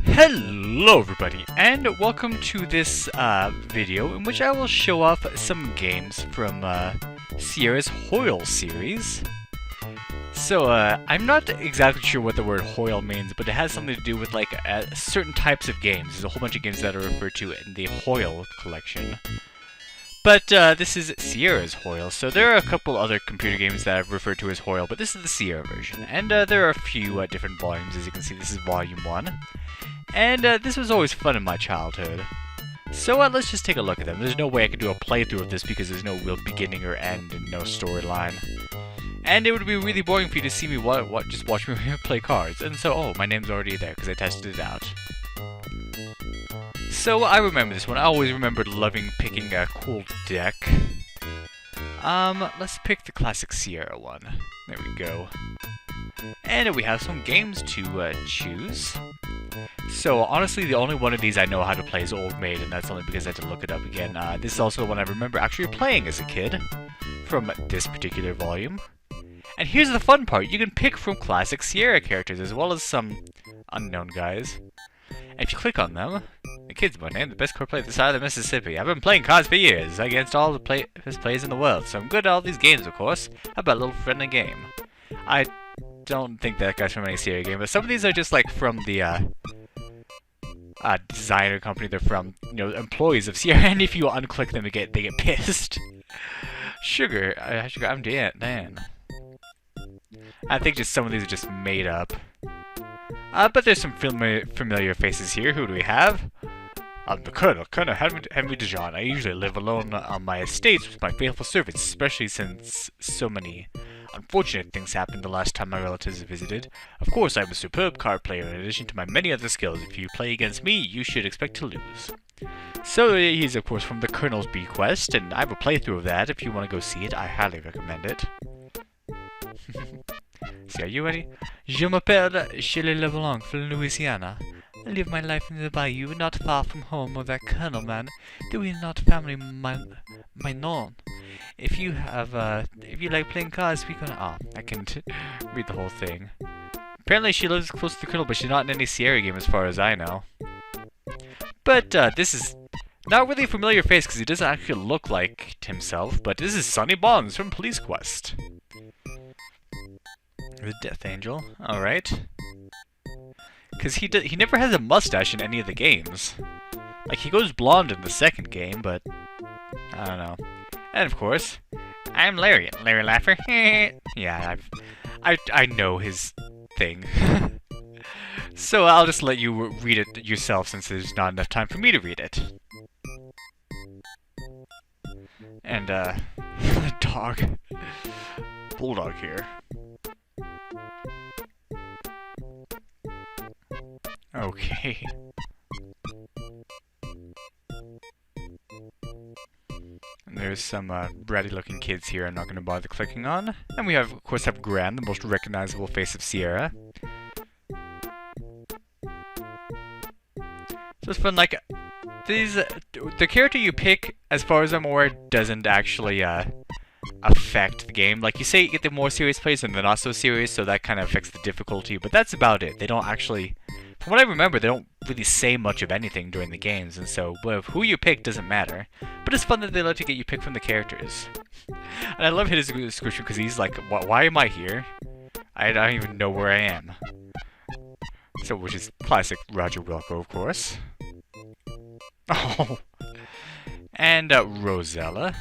Hello everybody, and welcome to this video in which I will show off some games from Sierra's Hoyle series. So, I'm not exactly sure what the word Hoyle means, but it has something to do with like certain types of games. There's a whole bunch of games that are referred to in the Hoyle collection. But this is Sierra's Hoyle, so there are a couple other computer games that I've referred to as Hoyle, but this is the Sierra version. And there are a few different volumes. As you can see, this is Volume 1. And this was always fun in my childhood. So let's just take a look at them. There's no way I could do a playthrough of this because there's no real beginning or end and no storyline. And it would be really boring for you to see me just watch me play cards. And so, oh, my name's already there because I tested it out. So I remember this one. I always remembered loving picking a cool deck. Let's pick the classic Sierra one. There we go. And we have some games to choose. So honestly, the only one of these I know how to play is Old Maid, and that's only because I had to look it up again. This is also the one I remember actually playing as a kid from this particular volume. And here's the fun part. You can pick from classic Sierra characters as well as some unknown guys. And if you click on them, the kid's my name, the best card player at the side of the Mississippi. I've been playing cards for years against all the best players in the world, so I'm good at all these games, of course. How about a little friendly game? I don't think that guy's from any Sierra game, but some of these are just like from the designer company. They're from, you know, employees of Sierra, and if you unclick them, they get pissed. Sugar, I'm Dan. I think just some of these are just made up. But there's some familiar faces here. Who do we have? I'm the Colonel Henry DeJohn. I usually live alone on my estates with my faithful servants, especially since so many unfortunate things happened the last time my relatives visited. Of course, I'm a superb card player in addition to my many other skills. If you play against me, you should expect to lose. So he's of course from the Colonel's Bequest, and I have a playthrough of that. If you want to go see it, I highly recommend it. So are you ready? Je m'appelle Shirley LeBlanc from Louisiana. I live my life in the bayou, not far from home of that Colonel man. Do we not family my known? If you like playing cards, we can. Oh, I can read the whole thing. Apparently, she lives close to the Colonel, but she's not in any Sierra game, as far as I know. But this is not really a familiar face because he doesn't actually look like himself. But this is Sonny Bonds from Police Quest. The Death Angel. All right. Because he never has a mustache in any of the games. Like, he goes blonde in the second game, but I don't know. And of course, I'm Larry. Larry Laffer. Yeah, I know his thing. So I'll just let you read it yourself since there's not enough time for me to read it. And the dog. Bulldog here. Okay. And there's some bratty looking kids here I'm not going to bother clicking on. And we of course have Gran, the most recognizable face of Sierra. So it's fun, like, the character you pick, as far as I'm aware, doesn't actually affect the game. Like, you say you get the more serious players and the not so serious, so that kind of affects the difficulty, but that's about it. They don't actually, from what I remember, they don't really say much of anything during the games, and so who you pick doesn't matter. But it's fun that they let you get you pick from the characters. And I love his description because he's like, why am I here? I don't even know where I am. So, which is classic Roger Wilco, of course. Oh. And Rosella.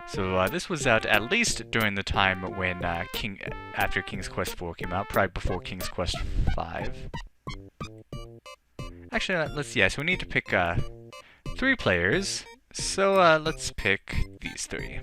So this was out at least during the time when after King's Quest IV came out, probably before King's Quest V. Actually, let's see. Yeah, so we need to pick 3 players. So let's pick these 3.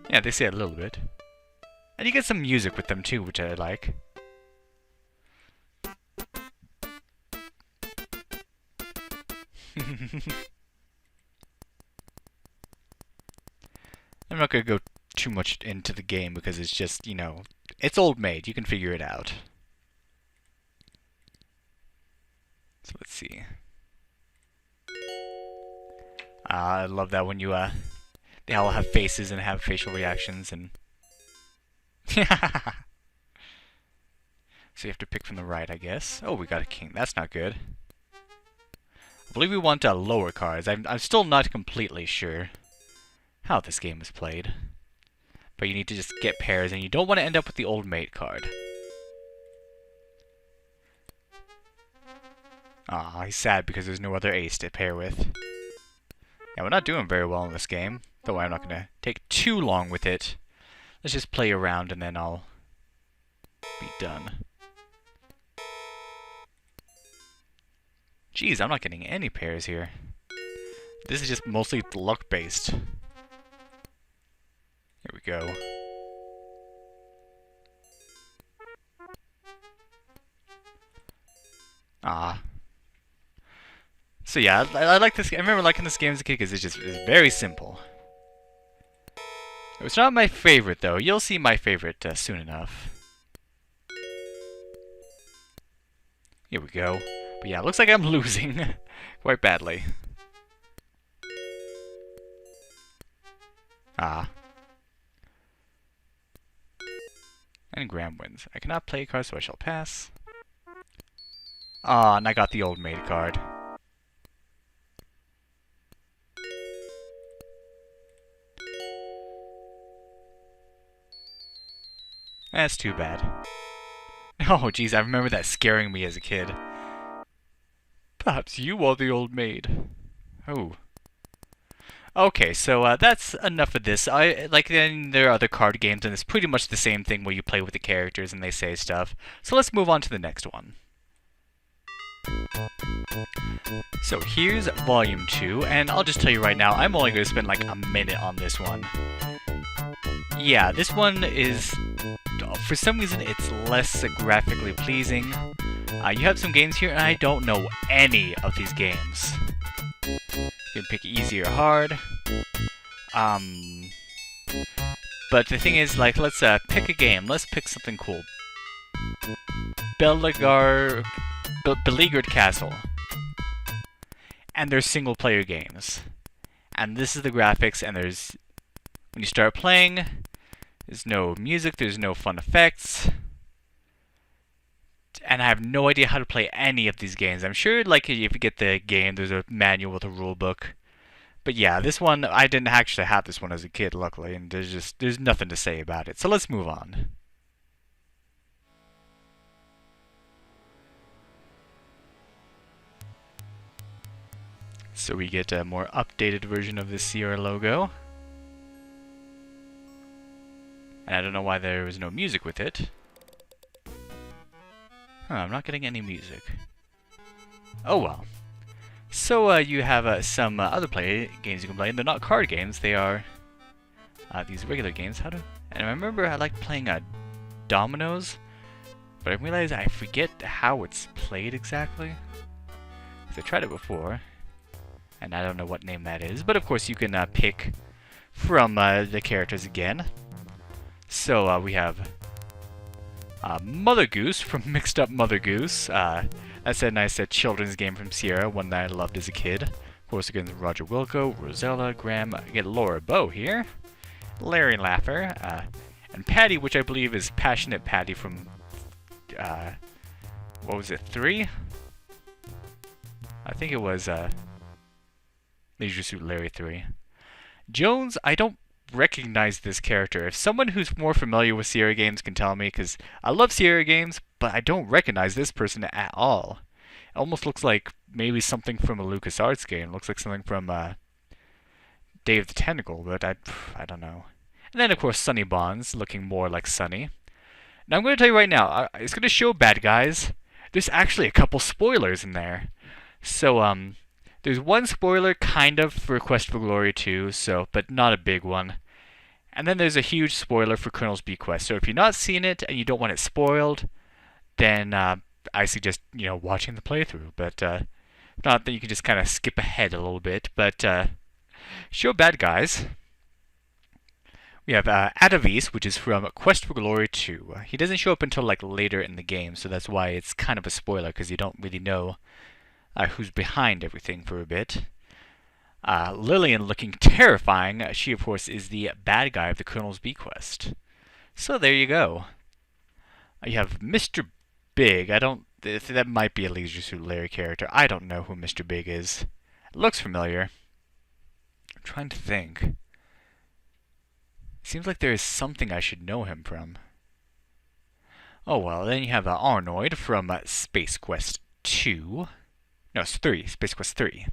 Yeah, they say a little bit, and you get some music with them too, which I like. I'm not going to go too much into the game because it's just, you know, it's Old Maid. You can figure it out. So let's see. I love that when you, they all have faces and have facial reactions and... So you have to pick from the right, I guess. Oh, we got a king. That's not good. I believe we want lower cards. I'm still not completely sure how this game is played. But you need to just get pairs, and you don't want to end up with the old mate card. Aw, he's sad because there's no other ace to pair with. Yeah, we're not doing very well in this game. Don't worry, I'm not going to take too long with it. Let's just play around, and then I'll be done. Jeez, I'm not getting any pairs here. This is just mostly luck-based. Here we go. Ah. So yeah, I like this. I remember liking this game as a kid because it's very simple. It's not my favorite though. You'll see my favorite soon enough. Here we go. But yeah, it looks like I'm losing quite badly. Ah. And Graham wins. I cannot play a card, so I shall pass. Ah, and I got the old maid card. That's too bad. Oh, jeez, I remember that scaring me as a kid. Perhaps you are the old maid. Oh. Okay, so that's enough of this. Then there are other card games, and it's pretty much the same thing where you play with the characters and they say stuff. So let's move on to the next one. So here's Volume 2, and I'll just tell you right now, I'm only going to spend like a minute on this one. Yeah, this one is... For some reason, it's less graphically pleasing. You have some games here, and I don't know any of these games. You can pick easy or hard. But the thing is, like, let's pick a game. Let's pick something cool. Beleaguered Castle. And they're single-player games. And this is the graphics, and there's... When you start playing, there's no music, there's no fun effects. And I have no idea how to play any of these games. I'm sure, like, if you get the game, there's a manual with a rule book. But yeah, this one, I didn't actually have this one as a kid, luckily, and there's nothing to say about it. So let's move on. So we get a more updated version of the Sierra logo. And I don't know why there was no music with it. Huh, I'm not getting any music. Oh well. So you have some other games you can play. They're not card games. They are these regular games. And I remember I liked playing dominoes, but I realized I forget how it's played exactly. Because I tried it before, and I don't know what name that is. But of course you can pick from the characters again. So we have Mother Goose from Mixed Up Mother Goose. That's a nice children's game from Sierra, one that I loved as a kid. Of course, against Roger Wilco, Rosella, Graham, I get Laura Bow here, Larry Laffer, and Patty, which I believe is Passionate Patty from, what was it, 3? I think it was Leisure Suit Larry 3. Jones, I don't recognize this character. If someone who's more familiar with Sierra games can tell me, because I love Sierra games, but I don't recognize this person at all. It almost looks like maybe something from a LucasArts game. It looks like something from Day of the Tentacle, but I don't know. And then of course Sunny Bonds, looking more like Sunny. Now I'm going to tell you right now, it's going to show bad guys. There's actually a couple spoilers in there. So there's one spoiler, kind of, for Quest for Glory 2, but not a big one. And then there's a huge spoiler for Colonel's Bequest. So if you're not seeing it and you don't want it spoiled, then I suggest, watching the playthrough. But if not, then you can just kind of skip ahead a little bit. But show bad guys. We have Atavis, which is from Quest for Glory 2. He doesn't show up until like later in the game, so that's why it's kind of a spoiler, because you don't really know who's behind everything for a bit. Lillian looking terrifying. She, of course, is the bad guy of the Colonel's bequest. So there you go. You have Mr. Big. I don't. That might be a Leisure Suit Larry character. I don't know who Mr. Big is. It looks familiar. I'm trying to think. Seems like there is something I should know him from. Oh well, then you have Arnold from Space Quest 2. No, it's 3. Space Quest 3.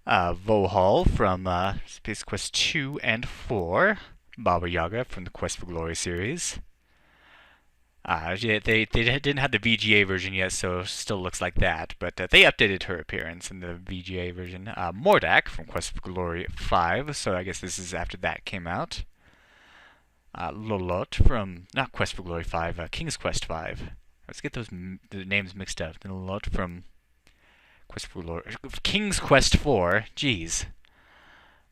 Vohal from Space Quest 2 and 4. Baba Yaga from the Quest for Glory series. Yeah, they didn't have the VGA version yet, so it still looks like that. But they updated her appearance in the VGA version. Mordak from Quest for Glory 5, so I guess this is after that came out. Lolot from, not Quest for Glory 5, King's Quest 5. Let's get the names mixed up. Lolot from Quest for Glory, King's Quest 4, jeez.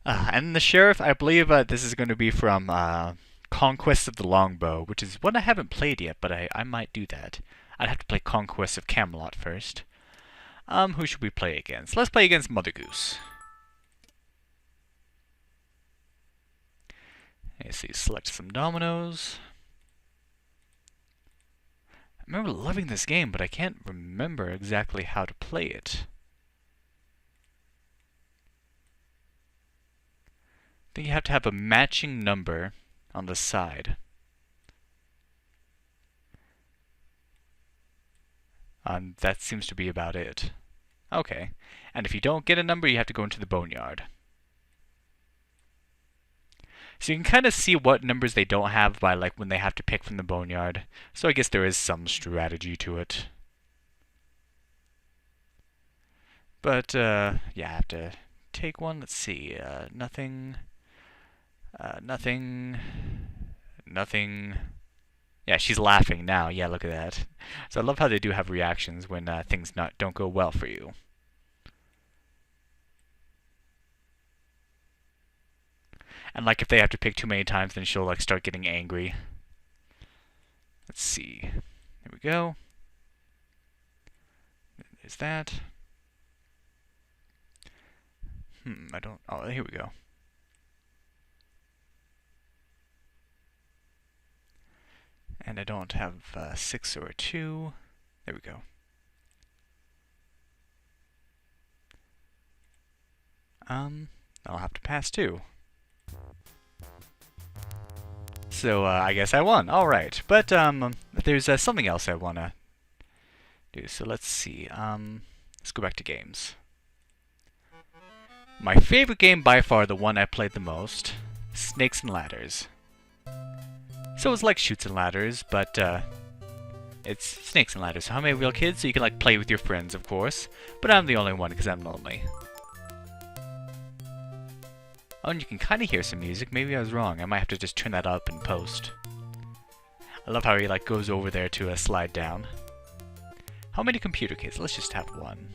And the Sheriff, I believe this is going to be from Conquest of the Longbow, which is one I haven't played yet, but I might do that. I'd have to play Conquest of Camelot first. Who should we play against? Let's play against Mother Goose. Let's see, select some dominoes. I remember loving this game, but I can't remember exactly how to play it. I think you have to have a matching number on the side. That seems to be about it. Okay. And if you don't get a number, you have to go into the boneyard. So you can kind of see what numbers they don't have by like when they have to pick from the boneyard. So I guess there is some strategy to it. But yeah, I have to take one. Let's see. Nothing. Nothing. Nothing. Yeah, she's laughing now. Yeah, look at that. So I love how they do have reactions when things don't go well for you. And like if they have to pick too many times, then she'll like start getting angry. Let's see. There we go. There's that. I don't. Oh, here we go. And I don't have 6 or a 2. There we go. I'll have to pass too. So I guess I won. All right, but there's something else I wanna do. So let's see. Let's go back to games. My favorite game by far, the one I played the most, Snakes and Ladders. So it's like Shoots and Ladders, but it's Snakes and Ladders. So how many real kids? So you can like play with your friends, of course. But I'm the only one because I'm lonely. Oh, and you can kind of hear some music. Maybe I was wrong. I might have to just turn that up in post. I love how he like goes over there to slide down. How many computer kids? Let's just have one.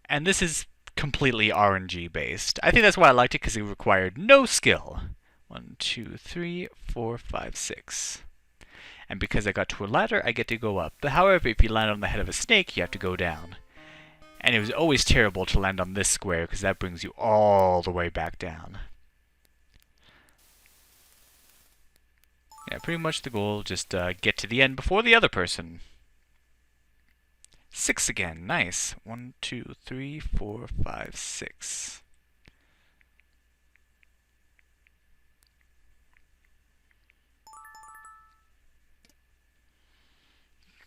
And this is completely RNG based. I think that's why I liked it, because it required no skill. 1, 2, 3, 4, 5, 6. And because I got to a ladder, I get to go up. But however, if you land on the head of a snake, you have to go down. And it was always terrible to land on this square, because that brings you all the way back down. Yeah, pretty much the goal, just get to the end before the other person. 6 again, nice. 1, 2, 3, 4, 5, 6.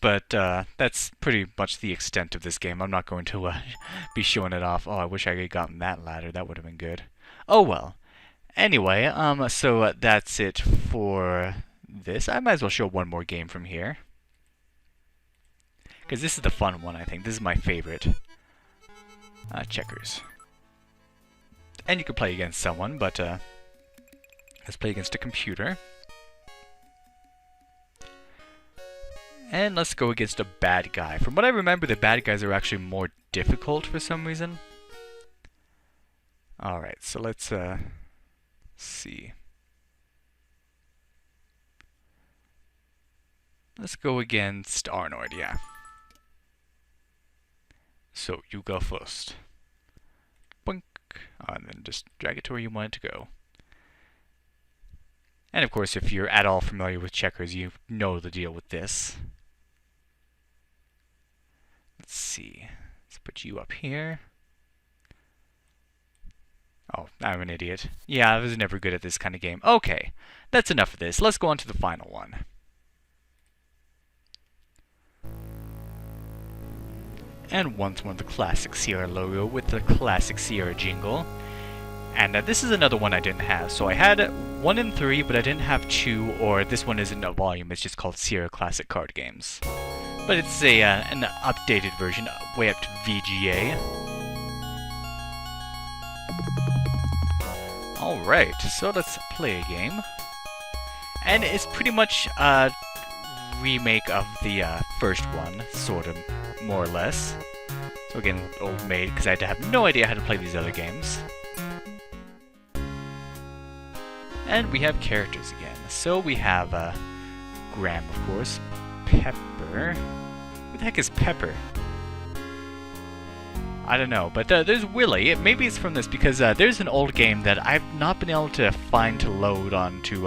But that's pretty much the extent of this game. I'm not going to be showing it off. Oh, I wish I had gotten that ladder. That would have been good. Oh well. Anyway, so that's it for this. I might as well show one more game from here, because this is the fun one, I think. This is my favorite. Checkers. And you can play against someone, but let's play against a computer. And let's go against a bad guy. From what I remember, the bad guys are actually more difficult for some reason. Alright, so let's see. Let's go against Arnold, yeah. So you go first. Boink. And then just drag it to where you want it to go. And of course, if you're at all familiar with checkers, you know the deal with this. Let's see. Let's put you up here. Oh, I'm an idiot. Yeah, I was never good at this kind of game. Okay, that's enough of this. Let's go on to the final one. And once more the classic Sierra logo with the classic Sierra jingle. And this is another one I didn't have. So I had 1 and 3, but I didn't have 2, or this one isn't a volume, it's just called Sierra Classic Card Games. But it's a an updated version, way up to VGA. Alright, so let's play a game. And it's pretty much a remake of the first one, sort of, more or less. So again, old maid, because I have no idea how to play these other games. And we have characters again. So we have Graham, of course. Pepper. Who the heck is Pepper? I don't know, but there's Willie. Maybe it's from this because there's an old game that I've not been able to find to load on to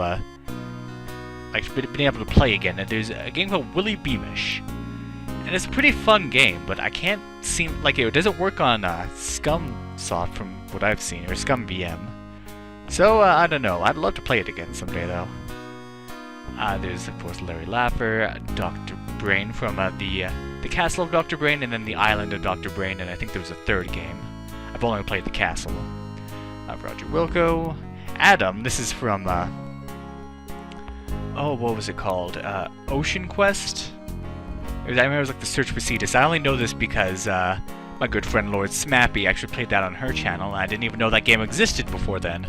like been able to play again. And there's a game called Willie Beamish, and it's a pretty fun game, but I can't seem like it doesn't work on ScumSoft from what I've seen, or ScumVM. So I don't know. I'd love to play it again someday, though. There's of course Larry Laffer, Dr. Brain from the Castle of Dr. Brain, and then the Island of Dr. Brain, and I think there was a third game. I've only played the Castle. Roger Wilco, Adam. This is from oh, what was it called? Ocean Quest. I remember it was like the Search for Cetus. I only know this because my good friend Lord Smappy actually played that on her channel, and I didn't even know that game existed before then.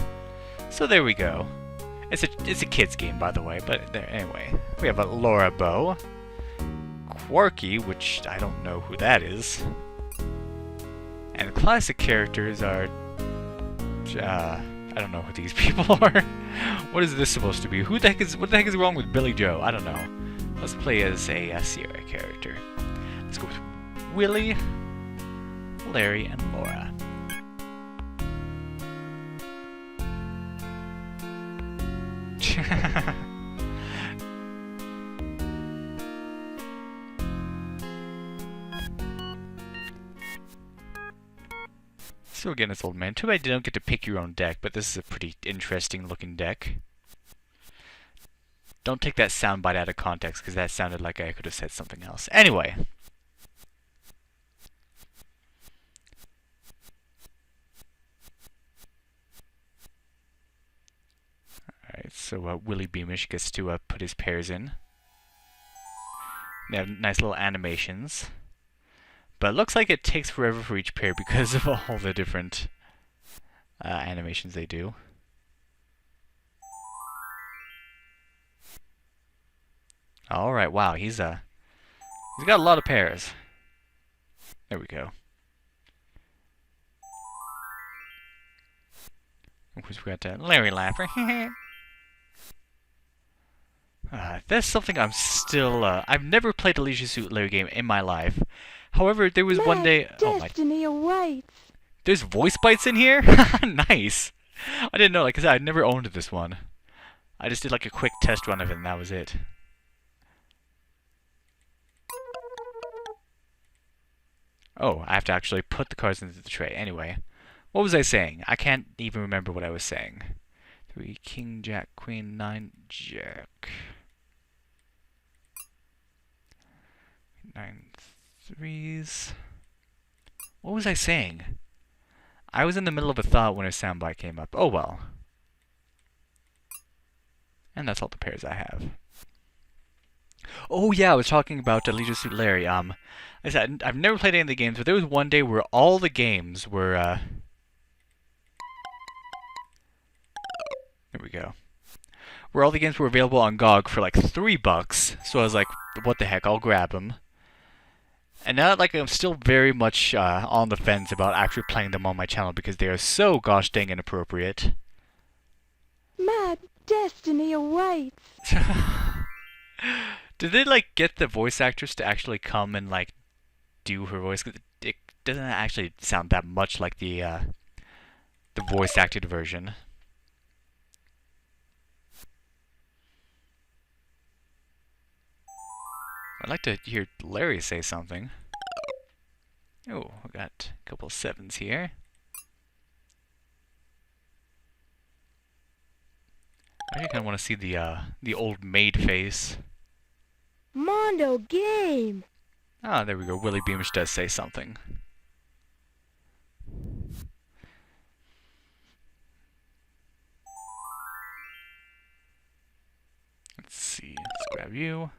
So there we go. It's a kid's game, by the way, but there, anyway. We have a Laura Bow. Quarky, which I don't know who that is. And classic characters are... I don't know who these people are. What is this supposed to be? What the heck is wrong with Billy Joe? I don't know. Let's play as a Sierra character. Let's go with Willie, Larry, and Laura. So again, it's Old Man. Too bad you don't get to pick your own deck, but this is a pretty interesting looking deck. Don't take that soundbite out of context, because that sounded like I could have said something else. Anyway. Alright, so Willie Beamish gets to put his pairs in. They have nice little animations. But it looks like it takes forever for each pair because of all the different animations they do. Alright, wow, he's got a lot of pairs. There we go. Of course, we got Larry Laffer. That's something I'm still... I've never played a Leisure Suit Larry game in my life. However, there was one day... Oh my... Destiny awaits. There's voice bites in here? Nice! I didn't know, like I said, I'd never owned this one. I just did like a quick test run of it and that was it. Oh, I have to actually put the cards into the tray. Anyway, what was I saying? I can't even remember what I was saying. 3, King, Jack, Queen, 9, Jack. 9 threes. What was I saying? I was in the middle of a thought when a soundbite came up. Oh well. And that's all the pairs I have. Oh yeah, I was talking about Leisure Suit Larry. Like I said, I've never played any of the games, but there was one day where all the games were there we go. Where all the games were available on GOG for like $3. So I was like, what the heck, I'll grab them. And now, like, I'm still very much on the fence about actually playing them on my channel because they are so gosh dang inappropriate. My destiny awaits. Did they, like, get the voice actress to actually come and, like, do her voice? doesn't actually sound that much like the voice acted version. I'd like to hear Larry say something. Oh, we got a couple of 7s here. I kind of want to see the old maid face. Mondo game. Ah, there we go. Willie Beamish does say something. Let's see. Let's grab you.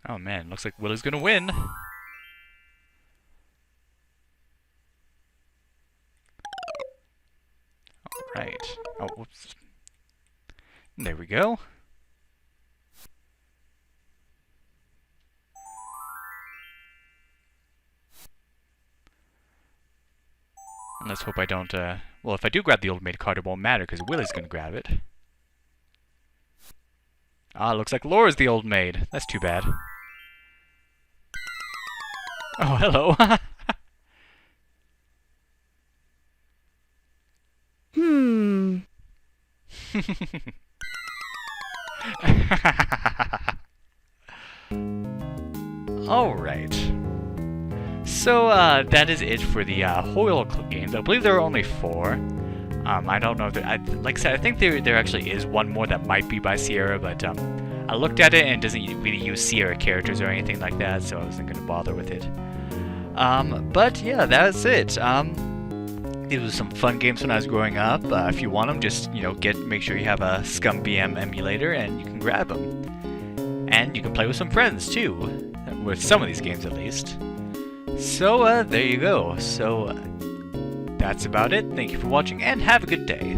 Oh man, looks like Willie's gonna win. Alright. Oh, whoops. There we go. And let's hope I don't, well, if I do grab the old maid card, it won't matter, because Willie's gonna grab it. Ah, looks like Laura's the old maid. That's too bad. Oh, hello. Alright. So, that is it for the Hoyle games. I believe there are only 4. I don't know if like I said, I think there actually is one more that might be by Sierra, but I looked at it and it doesn't really use Sierra characters or anything like that, so I wasn't going to bother with it. But yeah, that's it. These were some fun games when I was growing up. If you want them, just make sure you have a Scum BM emulator and you can grab them. And you can play with some friends too, with some of these games at least. So there you go. So that's about it. Thank you for watching and have a good day.